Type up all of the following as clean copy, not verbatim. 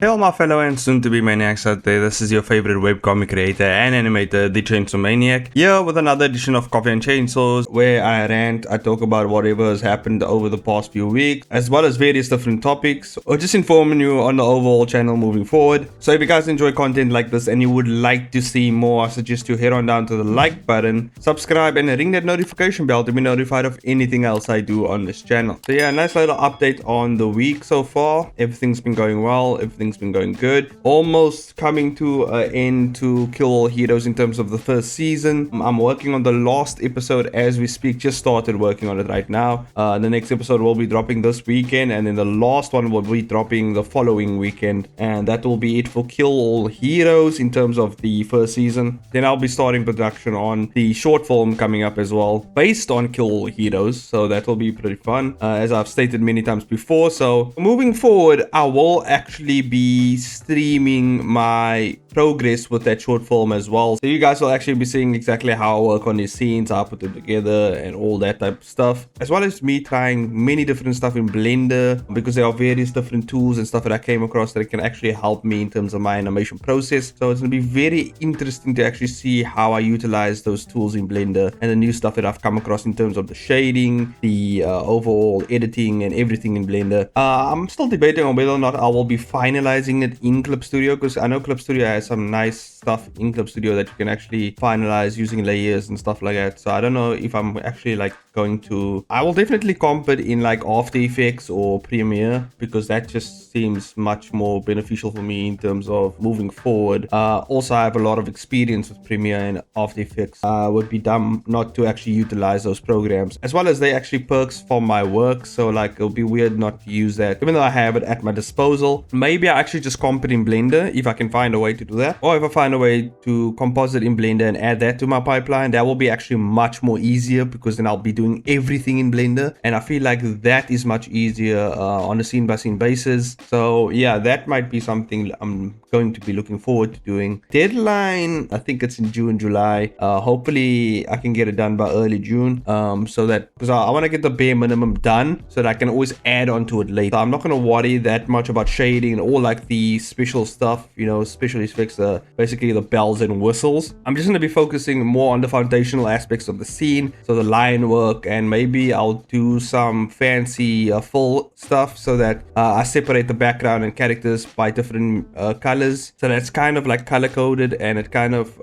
Hey all my fellow and soon-to-be maniacs out there, this is your favorite webcomic creator and animator, the Chainsaw Maniac, here with another edition of Coffee and Chainsaws, where I rant, I talk about whatever has happened over the past few weeks, as well as various different topics, or just informing you on the overall channel moving forward. So if you guys enjoy content like this and you would like to see more, I suggest you head on down to the like button, subscribe and ring that notification bell to be notified of anything else I do on this channel. So yeah, nice little update on the week so far. Everything's been going well, everything's been going good. Almost coming to an end to Kill All Heroes in terms of the first season. I'm working on the last episode as we speak, just started working on it right now. The next episode will be dropping this weekend, and then the last one will be dropping the following weekend, and that will be it for Kill All Heroes in terms of the first season. Then I'll be starting production on the short film coming up as well, based on Kill All Heroes, so that will be pretty fun, as I've stated many times before. So moving forward, I will actually be streaming my progress with that short film as well, so you guys will actually be seeing exactly how I work on these scenes, how I put them together and all that type of stuff, as well as me trying many different stuff in Blender, because there are various different tools and stuff that I came across that can actually help me in terms of my animation process. So it's going to be very interesting to actually see how I utilize those tools in Blender and the new stuff that I've come across in terms of the shading, the overall editing and everything in Blender. I'm still debating on whether or not I will be finalizing it in Clip Studio, because I know Clip Studio has some nice stuff in Clip Studio that you can actually finalize using layers and stuff like that. So I don't know if I'm actually like going to, I will definitely comp it in like After Effects or Premiere, because that just seems much more beneficial for me in terms of moving forward. Also, I have a lot of experience with Premiere and After Effects. Would be dumb not to actually utilize those programs, as well as they actually perks for my work. So like it'll be weird not to use that, even though I have it at my disposal. Maybe I actually just comp it in Blender if I can find a way to do that, or if I find a way to composite in Blender and add that to my pipeline. That will be actually much more easier, because then I'll be doing everything in Blender, and I feel like that is much easier on a scene by scene basis. So yeah, that might be something I'm going to be looking forward to doing. Deadline, I think it's in June, July. Hopefully I can get it done by early June, so that, because I want to get the bare minimum done so that I can always add on to it later. I'm not going to worry that much about shading and all like the special stuff, you know, special effects, basically the bells and whistles. I'm just going to be focusing more on the foundational aspects of the scene, so the line work, and maybe I'll do some fancy full stuff so that I separate the background and characters by different colors, so that's kind of like color coded and it kind of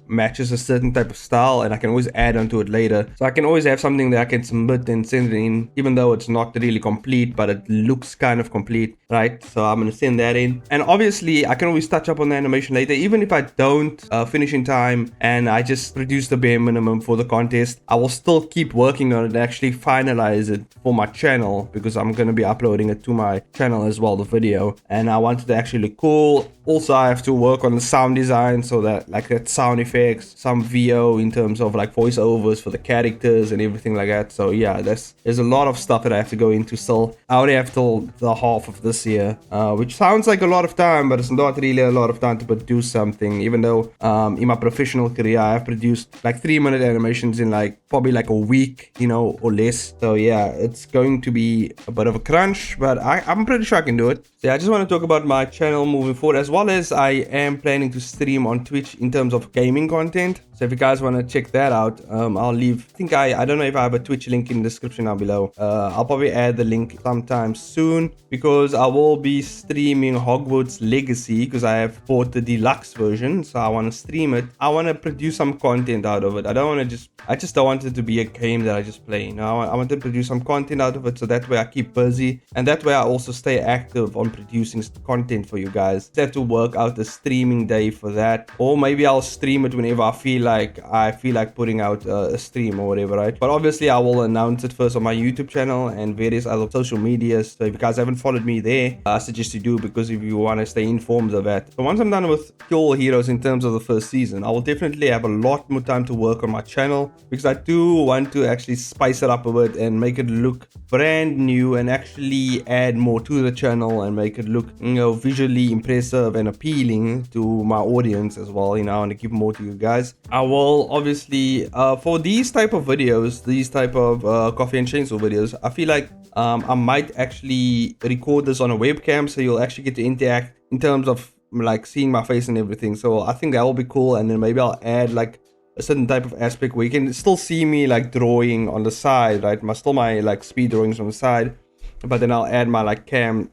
matches a certain type of style, and I can always add onto it later. So I can always have something that I can submit and send it in, even though it's not really complete, but it looks kind of complete, right? So I'm going to send that in, and obviously I can always touch up on the animation later. Even if I don't finish in time and I just produce the bare minimum for the contest, I will still keep working on it and actually finalize it for my channel, because I'm going to be uploading it to my channel as well, the video, and I want it to actually look cool. Also, I have to work on the sound design, so that like that sound effects, some VO in terms of like voiceovers for the characters and everything like that. So yeah, there's a lot of stuff that I have to go into still. I already have till the half of this year, which sounds like a lot of time, but it's not really a lot of time to produce something, even though in my professional career I have produced like 3-minute animations in like probably like a week, you know, or less. So yeah, it's going to be a bit of a crunch, but I'm pretty sure I can do it. So yeah, I just want to talk about my channel moving forward, as well as I am planning to stream on Twitch in terms of gaming content. So if you guys want to check that out, I'll leave, I don't know if I have a Twitch link in the description down below. I'll probably add the link sometime soon, because I will be streaming Hogwarts Legacy, because I have bought the deluxe version, so I want to stream it. I want to produce some content out of it. I just don't want it to be a game that I just play. You know, I want to produce some content out of it, so that way I keep busy, and that way I also stay active on producing content for you guys. Just have to work out the streaming day for that, or maybe I'll stream it whenever I feel like putting out a stream or whatever, right? But obviously I will announce it first on my YouTube channel and various other social medias. So if you guys haven't followed me there, I suggest you do, because if you want to stay informed of that. So once I'm done with Kill All Heroes in terms of the first season, I will definitely have a lot more time to work on my channel, because I do want to actually spice it up a bit and make it look brand new, and actually add more to the channel and make it look, you know, visually impressive and appealing to my audience as well. You know, I want to give more to you guys. I will obviously for these type of videos, these type of Coffee and Chainsaw videos, I feel like I might actually record this on a webcam, so you'll actually get to interact in terms of like seeing my face and everything. So I think that will be cool. And then maybe I'll add like a certain type of aspect where you can still see me like drawing on the side, right? My like speed drawings on the side, but then I'll add my like cam,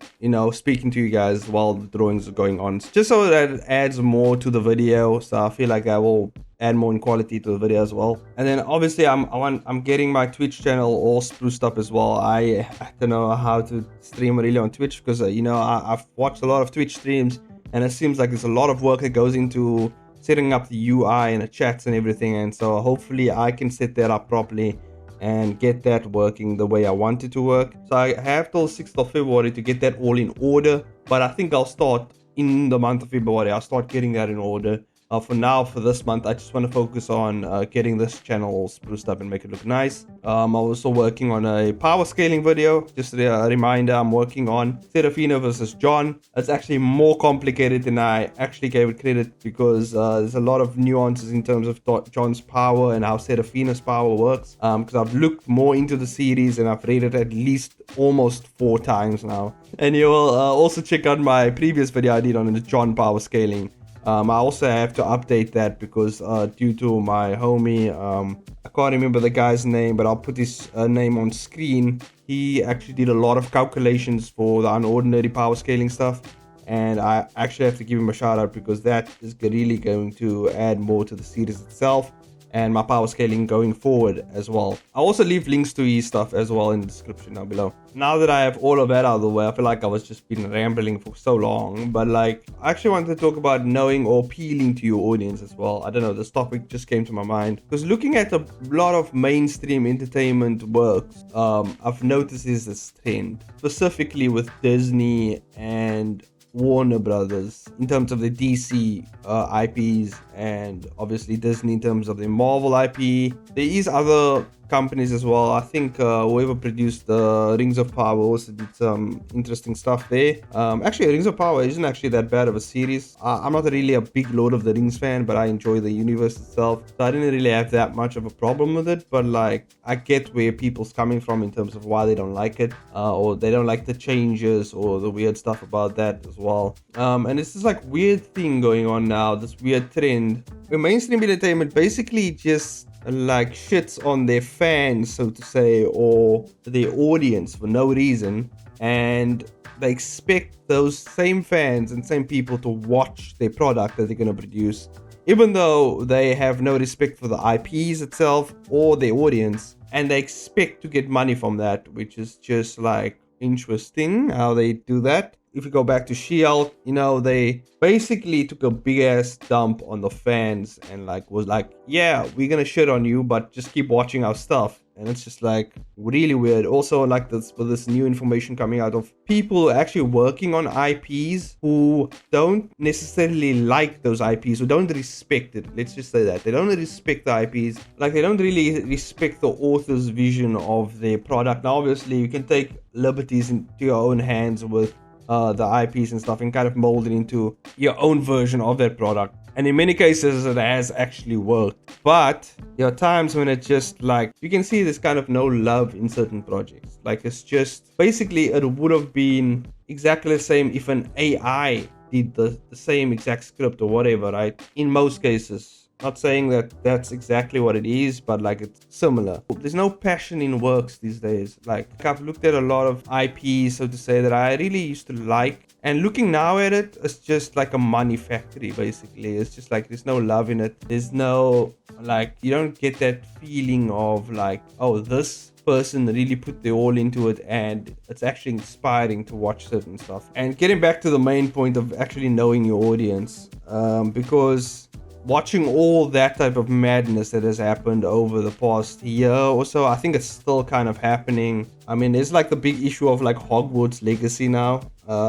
speaking to you guys while the drawings are going on, just so that it adds more to the video. So I feel like I will add more in quality to the video as well. And then obviously I'm getting my Twitch channel all spruced up as well. I don't know how to stream really on Twitch, because I've watched a lot of Twitch streams, and it seems like there's a lot of work that goes into setting up the UI and the chats and everything. And so hopefully I can set that up properly and get that working the way I want it to work. So I have till 6th of February to get that all in order, but I think I'll start in the month of February. I'll start getting that in order. For now, for this month, I just want to focus on getting this channel all spruced up and make it look nice. I'm also working on a power scaling video. Just a reminder, I'm working on Serafina versus John. It's actually more complicated than I actually gave it credit, because there's a lot of nuances in terms of John's power and how Serafina's power works. Because I've looked more into the series and I've read it at least almost 4 times now. And you will also check out my previous video I did on the John power scaling. I also have to update that because due to my homie, I can't remember the guy's name, but I'll put his name on screen. He actually did a lot of calculations for the UNORDINARY power scaling stuff, and I actually have to give him a shout out, because that is really going to add more to the series itself and my power scaling going forward as well. I'll also leave links to his stuff as well in the description down below. Now that I have all of that out of the way, I feel like I was just been rambling for so long, but like I actually wanted to talk about knowing or appealing to your audience as well. I don't know, this topic just came to my mind because looking at a lot of mainstream entertainment works, I've noticed is this trend, specifically with Disney and Warner Brothers in terms of the DC IPs, and obviously Disney in terms of the Marvel IP. There is other companies as well. I think whoever produced the Rings of Power also did some interesting stuff there. Actually, Rings of Power isn't actually that bad of a series. I'm not really a big Lord of the Rings fan, but I enjoy the universe itself, so I didn't really have that much of a problem with it. But like, I get where people's coming from in terms of why they don't like it, or they don't like the changes or the weird stuff about that as well. And it's this like weird thing going on now, this weird trend where mainstream entertainment basically just like shits on their fans, so to say, or their audience for no reason, and they expect those same fans and same people to watch their product that they're going to produce, even though they have no respect for the IPs itself or their audience, and they expect to get money from that, which is just like interesting how they do that. If you go back to She-Hulk, they basically took a big ass dump on the fans and like was like, yeah, we're gonna shit on you, but just keep watching our stuff. And it's just like really weird. Also, like this new information coming out of people actually working on IPs who don't necessarily like those IPs, who don't respect it. Let's just say that they don't respect the IPs. Like, they don't really respect the author's vision of their product. Now, obviously, you can take liberties into your own hands with the IPs and stuff and kind of mold it into your own version of that product. And in many cases, it has actually worked. But there are times when it's just like, you can see this kind of no love in certain projects. Like, it's just, basically, it would have been exactly the same if an AI did the same exact script or whatever, right? In most cases. Not saying that that's exactly what it is, but like, it's similar. There's no passion in works these days. Like, I've looked at a lot of IPs, so to say, that I really used to like, and looking now at it, it's just like a money factory, basically. It's just like, there's no love in it. There's no, like, you don't get that feeling of like, oh, this person really put their all into it, and it's actually inspiring to watch certain stuff. And getting back to the main point of actually knowing your audience, because watching all that type of madness that has happened over the past year or so, I think it's still kind of happening. I mean, there's like the big issue of like Hogwarts Legacy now.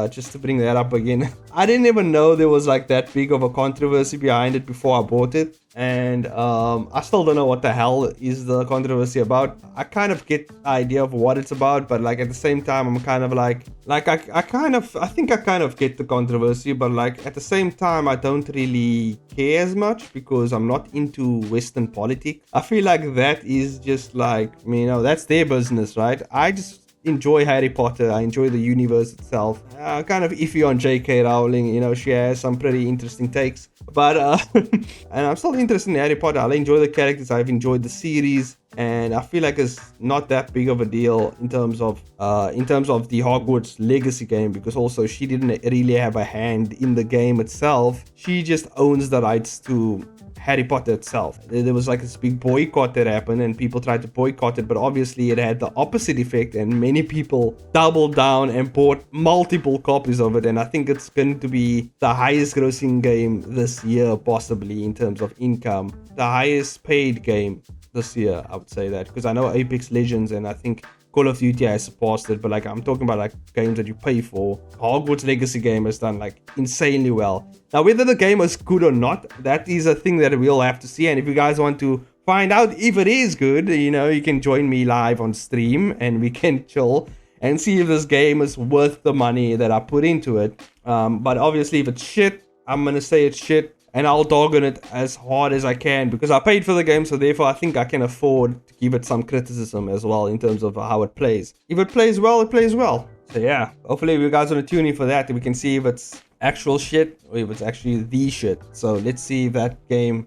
Just to bring that up again, I didn't even know there was like that big of a controversy behind it before I bought it, and I still don't know what the hell is the controversy about. I kind of get the idea of what it's about, but like at the same time, I'm kind of like I think I kind of get the controversy, but like at the same time, I don't really care as much because I'm not into Western politics. I feel like that is just like, that's their business, right? I just enjoy Harry Potter. I enjoy the universe itself. Kind of iffy on J.K. Rowling. You know, she has some pretty interesting takes. But and I'm still interested in Harry Potter. I enjoy the characters. I've enjoyed the series, and I feel like it's not that big of a deal in terms of the Hogwarts Legacy game, because also she didn't really have a hand in the game itself. She just owns the rights to Harry Potter itself. There was like this big boycott that happened, and people tried to boycott it, but obviously it had the opposite effect, and many people doubled down and bought multiple copies of it. And I think it's going to be the highest grossing game this year, possibly, in terms of income. The highest paid game this year, I would say that, because I know Apex Legends and I think Call of Duty has surpassed it, but like I'm talking about like games that you pay for. Hogwarts Legacy game has done like insanely well. Now, whether the game is good or not, that is a thing that we'll have to see. And if you guys want to find out if it is good, you know, you can join me live on stream and we can chill and see if this game is worth the money that I put into it. But obviously, if it's shit, I'm gonna say it's shit. And I'll dog on it as hard as I can because I paid for the game, so therefore I think I can afford to give it some criticism as well in terms of how it plays. If it plays well, it plays well. So yeah, hopefully you guys are going to tune in for that, and we can see if it's actual shit or if it's actually the shit. So let's see if that game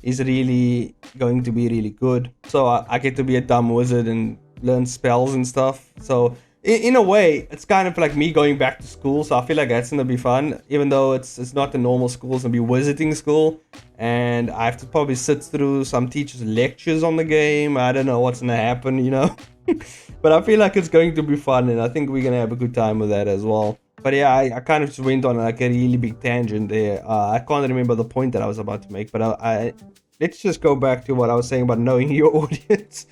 is really going to be really good. So I get to be a dumb wizard and learn spells and stuff. So in a way, it's kind of like me going back to school, so I feel like that's gonna be fun, even though it's not the normal school. It's gonna be wizarding school, and I have to probably sit through some teachers' lectures on the game. I don't know what's gonna happen, you know. But I feel like it's going to be fun, and I think we're gonna have a good time with that as well. But yeah, I kind of just went on like a really big tangent there. I can't remember the point that I was about to make, but let's just go back to what I was saying about knowing your audience.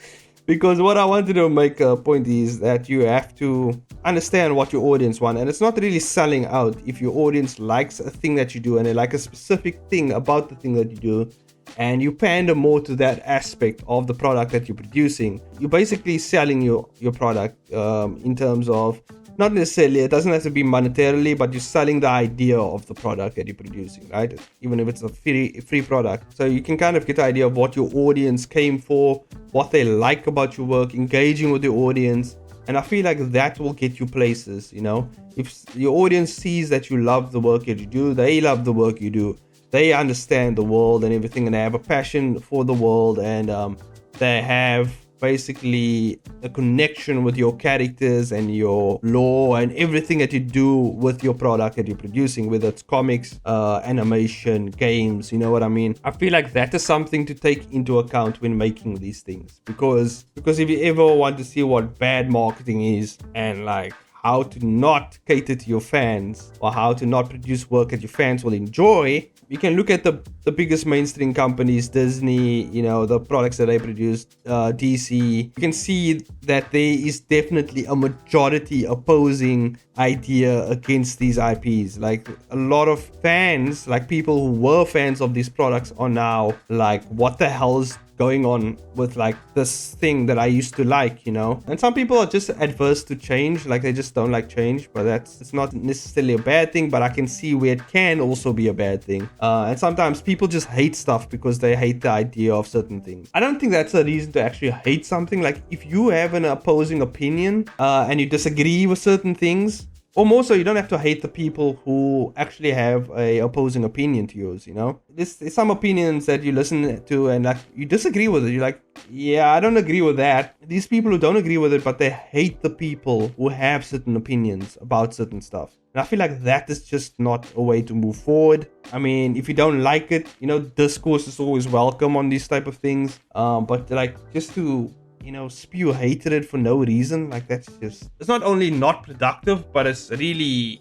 Because what I wanted to make a point is that you have to understand what your audience wants. And it's not really selling out. If your audience likes a thing that you do and they like a specific thing about the thing that you do, and you pander more to that aspect of the product that you're producing, you're basically selling your product in terms of, not necessarily, it doesn't have to be monetarily, but you're selling the idea of the product that you're producing, right? Even if it's a free product. So you can kind of get the idea of what your audience came for, what they like about your work, engaging with your audience. And I feel like that will get you places, you know? If your audience sees that you love the work that you do, they love the work you do, they understand the world and everything, and they have a passion for the world, and they have basically a connection with your characters and your lore and everything that you do with your product that you're producing, whether it's comics, animation, games, you know what I mean? I feel like that is something to take into account when making these things, because if you ever want to see what bad marketing is and like how to not cater to your fans or how to not produce work that your fans will enjoy, you can look at the biggest mainstream companies, Disney, you know, the products that they produce, DC. You can see that there is definitely a majority opposing idea against these IPs. Like a lot of fans, like people who were fans of these products, are now like, what the hell is going on with like this thing that I used to like, you know? And some people are just adverse to change, like they just don't like change, but it's not necessarily a bad thing, but I can see where it can also be a bad thing. And sometimes people just hate stuff because they hate the idea of certain things. I don't think that's a reason to actually hate something. Like if you have an opposing opinion and you disagree with certain things, or more so, you don't have to hate the people who actually have a opposing opinion to yours, you know? There's some opinions that you listen to and like you disagree with it. You're like, yeah, I don't agree with that. These people who don't agree with it, but they hate the people who have certain opinions about certain stuff. And I feel like that is just not a way to move forward. I mean, if you don't like it, you know, discourse is always welcome on these type of things. But like just to, you know, spew hatred for no reason, like that's just, it's not only not productive, but it's really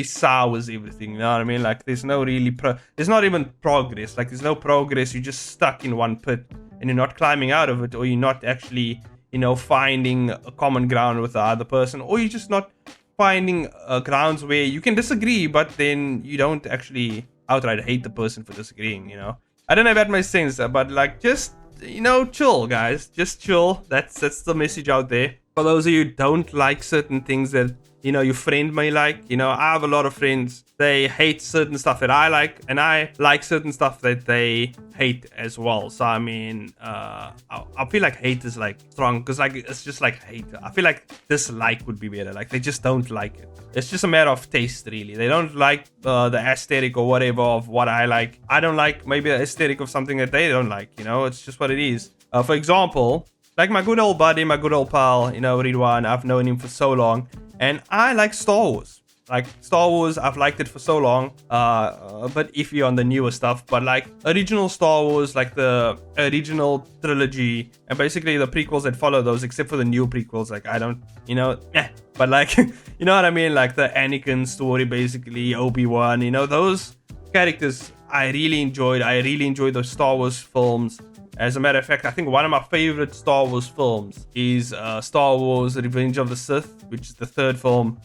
sours everything, you know what I mean? Like there's no really there's not even progress. Like there's no progress. You're just stuck in one pit and you're not climbing out of it, or you're not actually, you know, finding a common ground with the other person, or you're just not finding grounds where you can disagree, but then you don't actually outright hate the person for disagreeing, you know? I don't know if that makes sense, but like just, you know, chill, guys. Just chill. That's the message out there. for those of you who don't like certain things that, you know, your friend may like, you know, I have a lot of friends, they hate certain stuff that I like, and I like certain stuff that they hate as well. So I mean, I feel like hate is like strong, because like it's just like hate. I feel like dislike would be better. Like they just don't like it. It's just a matter of taste, really. They don't like the aesthetic or whatever of what I like. I don't like maybe the aesthetic of something that they don't like. You know, it's just what it is. For example, like my good old buddy, my good old pal, you know, Ridwan. I've known him for so long, and I like Star Wars. Like Star Wars, I've liked it for so long, but iffy on the newer stuff. But like original Star Wars, like the original trilogy, and basically the prequels that follow those, except for the new prequels, like I don't, you know, But like, you know what I mean? Like the Anakin story, basically Obi-Wan, you know, those characters I really enjoyed. I really enjoyed those Star Wars films. As a matter of fact, I think one of my favorite Star Wars films is Star Wars Revenge of the Sith, which is the third film.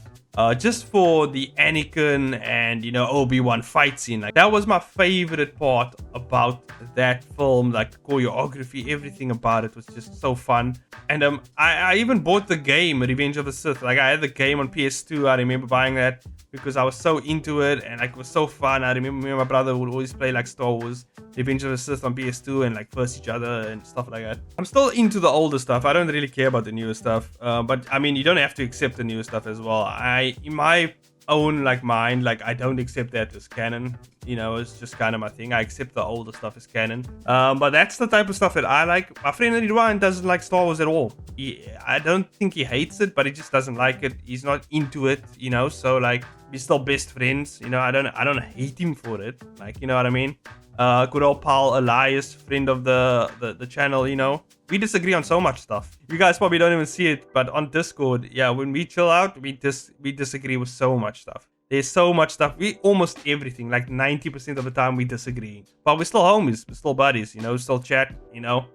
Just for the Anakin and, you know, Obi-Wan fight scene. Like, that was my favorite part about that film. Like, the choreography, everything about it was just so fun. And I even bought the game, Revenge of the Sith. Like, I had the game on PS2. I remember buying that because I was so into it, and like it was so fun. I remember me and my brother would always play like Star Wars Revenge of the Sith on PS2 and like verse each other and stuff like that. I'm still into the older stuff. I don't really care about the newer stuff, but I mean, you don't have to accept the newer stuff as well. In my own like mind, like I don't accept that as canon. You know, it's just kind of my thing. I accept the older stuff as canon, but that's the type of stuff that I like. My friend Ridwan doesn't like Star Wars at all. I don't think he hates it, but he just doesn't like it. He's not into it, you know. So like, we're still best friends, you know. I don't hate him for it, like, you know what I mean. Good old pal Elias, friend of the channel, you know. We disagree on so much stuff. You guys probably don't even see it, but on Discord, yeah, when we chill out, we disagree with so much stuff. There's so much stuff. We almost everything, like 90% of the time we disagree. But we're still homies, we're still buddies, you know, still chat, you know.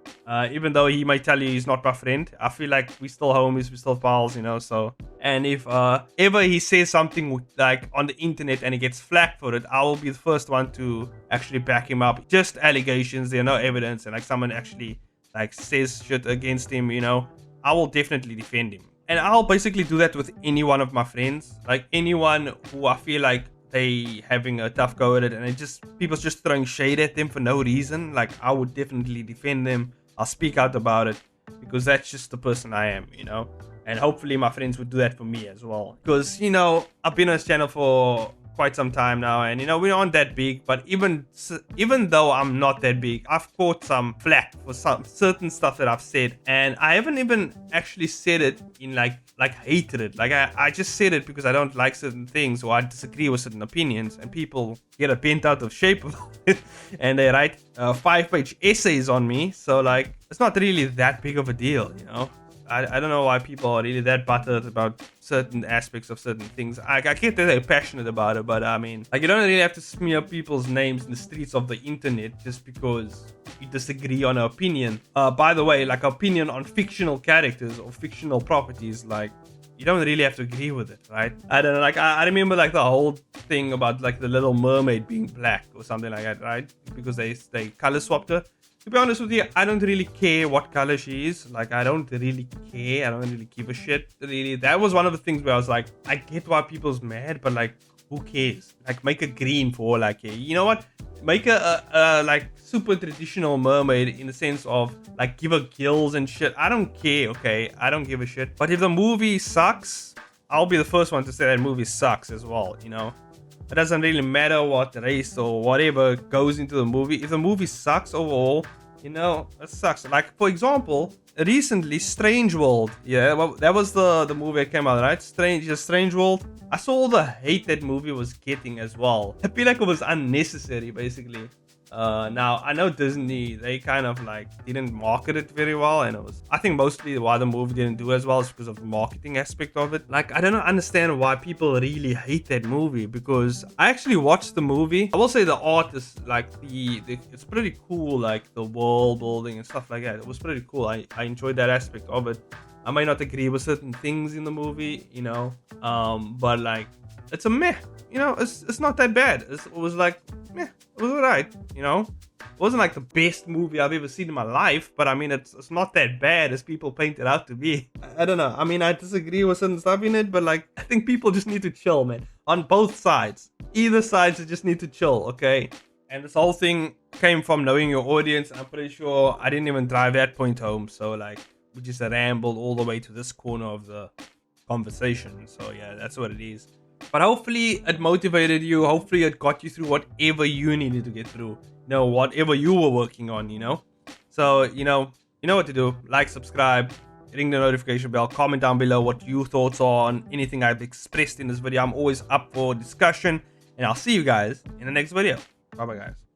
Even though he might tell you he's not my friend, I feel like we still homies, we still pals, you know. So, and if ever he says something like on the internet and he gets flack for it, I will be the first one to actually back him up. Just allegations, there are no evidence, and like someone actually like says shit against him, you know, I will definitely defend him. And I'll basically do that with any one of my friends, like anyone who I feel like they having a tough go at it, and people's just throwing shade at them for no reason. Like, I would definitely defend them. I'll speak out about it because that's just the person I am, you know. And hopefully my friends would do that for me as well, because, you know, I've been on this channel for quite some time now, and you know, we aren't that big, but even though I'm not that big, I've caught some flack for some certain stuff that I've said, and I haven't even actually said it in like hatred. Like, I just said it because I don't like certain things, or I disagree with certain opinions, and people get a bent out of shape about it, and they write 5-page essays on me. So like, it's not really that big of a deal, you know. I don't know why people are really that buttered about certain aspects of certain things. I get that they're passionate about it, but I mean, like, you don't really have to smear people's names in the streets of the internet just because you disagree on an opinion. By the way, like, opinion on fictional characters or fictional properties, like, you don't really have to agree with it, right? I don't know, like, I remember like the whole thing about like the Little Mermaid being black or something like that, right? Because they color swapped her. To be honest with you, I don't really care what color she is. Like, I don't really care. I don't really give a shit. Really, that was one of the things where I was like, I get why people's mad, but like, who cares? Like, make a green for all I care. You know what? Make a like super traditional mermaid in the sense of like, give her gills and shit. I don't care, okay? I don't give a shit. But if the movie sucks, I'll be the first one to say that movie sucks as well, you know? It doesn't really matter what race or whatever goes into the movie. If the movie sucks overall, you know, it sucks. Like, for example, recently, Strange World. Yeah, well, that was the movie that came out, right? Strange World. I saw all the hate that movie was getting as well. I feel like it was unnecessary, basically. Now, I know Disney, they kind of like didn't market it very well, and it was, I think mostly why the movie didn't do as well is because of the marketing aspect of it. Like, I don't understand why people really hate that movie, because I actually watched the movie. I will say the art is like it's pretty cool, like the world building and stuff like that. It was pretty cool. I enjoyed that aspect of it. I might not agree with certain things in the movie, you know, but like, it's a meh, you know, it's not that bad. It was like it was alright, you know. It wasn't like the best movie I've ever seen in my life, but I mean, it's not that bad as people paint it out to be. I don't know. I mean, I disagree with certain stuff in it, but like, I think people just need to chill, man. On both sides. Either sides, you just need to chill, okay? And this whole thing came from knowing your audience. I'm pretty sure I didn't even drive that point home. So like, we just rambled all the way to this corner of the conversation. So yeah, that's what it is. But hopefully it motivated you. Hopefully it got you through whatever you needed to get through. You know, whatever you were working on, you know. So, you know what to do. Like, subscribe, ring the notification bell, comment down below what your thoughts are on anything I've expressed in this video. I'm always up for discussion. And I'll see you guys in the next video. Bye bye, guys.